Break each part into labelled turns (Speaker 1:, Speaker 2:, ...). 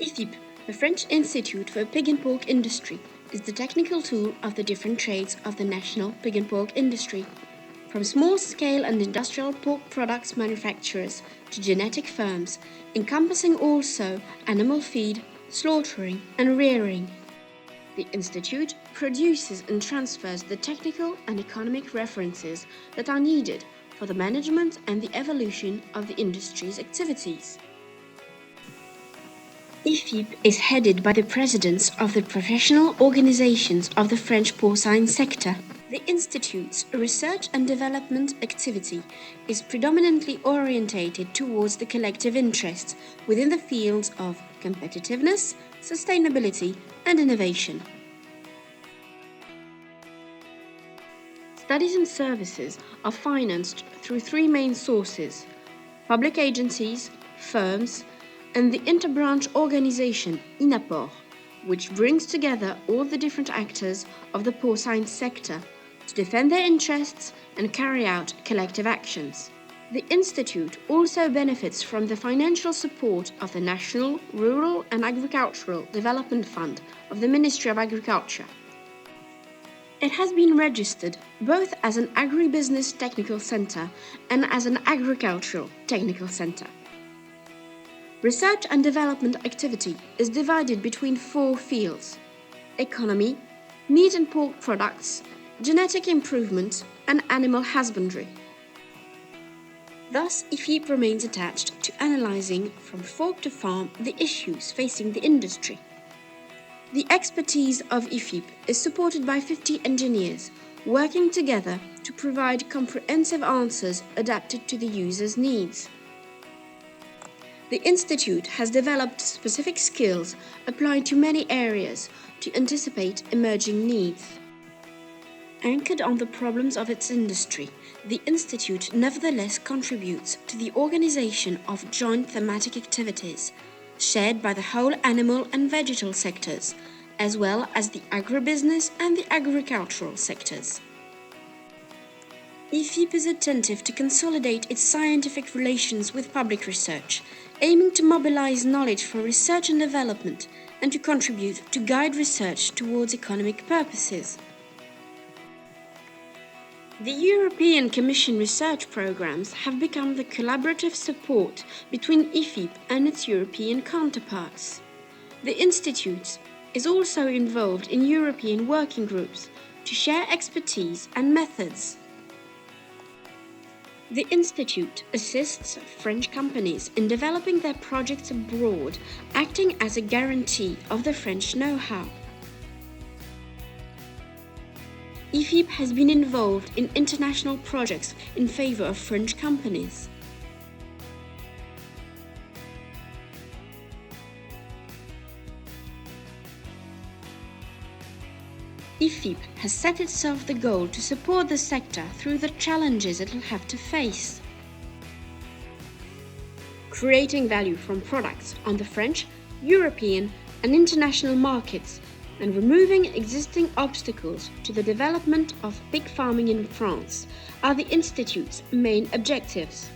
Speaker 1: Ifip, the French Institute for Pig and Pork Industry, is the technical tool of the different trades of the national pig and pork industry, from small-scale and industrial pork products manufacturers to genetic firms, encompassing also animal feed, slaughtering and rearing. The Institute produces and transfers the technical and economic references that are needed for the management and the evolution of the industry's activities. Ifip is headed by the presidents of the professional organizations of the French porcine sector. The Institute's research and development activity is predominantly orientated towards the collective interest within the fields of competitiveness, sustainability, and innovation. Studies and services are financed through three main sources: public agencies, firms, and the interbranch organization INAPORC, which brings together all the different actors of the porcine sector to defend their interests and carry out collective actions. The Institute also benefits from the financial support of the National Rural and Agricultural Development Fund of the Ministry of Agriculture. It has been registered both as an agribusiness technical center and as an agricultural technical center. Research and development activity is divided between four fields: economy, meat and pork products, genetic improvement, and animal husbandry. Thus, Ifip remains attached to analyzing from fork to farm the issues facing the industry. The expertise of Ifip is supported by 50 engineers working together to provide comprehensive answers adapted to the user's needs. The Institute has developed specific skills applied to many areas to anticipate emerging needs. Anchored on the problems of its industry, the Institute nevertheless contributes to the organization of joint thematic activities shared by the whole animal and vegetal sectors, as well as the agribusiness and the agricultural sectors. Ifip is attentive to consolidate its scientific relations with public research, aiming to mobilize knowledge for research and development and to contribute to guide research towards economic purposes. The European Commission research programs have become the collaborative support between Ifip and its European counterparts. The Institute is also involved in European working groups to share expertise and methods. The Institute assists French companies in developing their projects abroad, acting as a guarantee of the French know-how. Ifip has been involved in international projects in favor of French companies. Ifip has set itself the goal to support the sector through the challenges it will have to face. Creating value from products on the French, European, and international markets, and removing existing obstacles to the development of pig farming in France are the Institute's main objectives.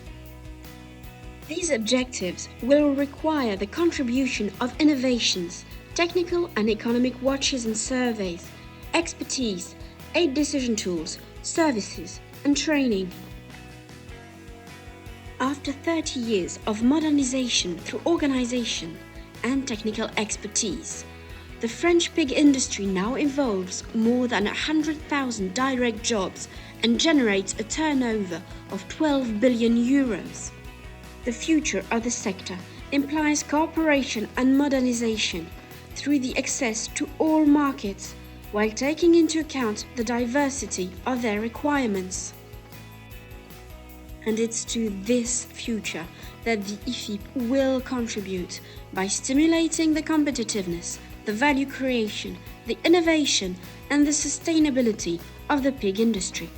Speaker 1: These objectives will require the contribution of innovations, technical and economic watches and surveys, expertise, aid decision tools, services, and training. After 30 years of modernization through organization and technical expertise, the French pig industry now involves more than 100,000 direct jobs and generates a turnover of 12 billion euros. The future of the sector implies cooperation and modernization through the access to all markets, while taking into account the diversity of their requirements. And it's to this future that the Ifip will contribute by stimulating the competitiveness, the value creation, the innovation, and the sustainability of the pig industry.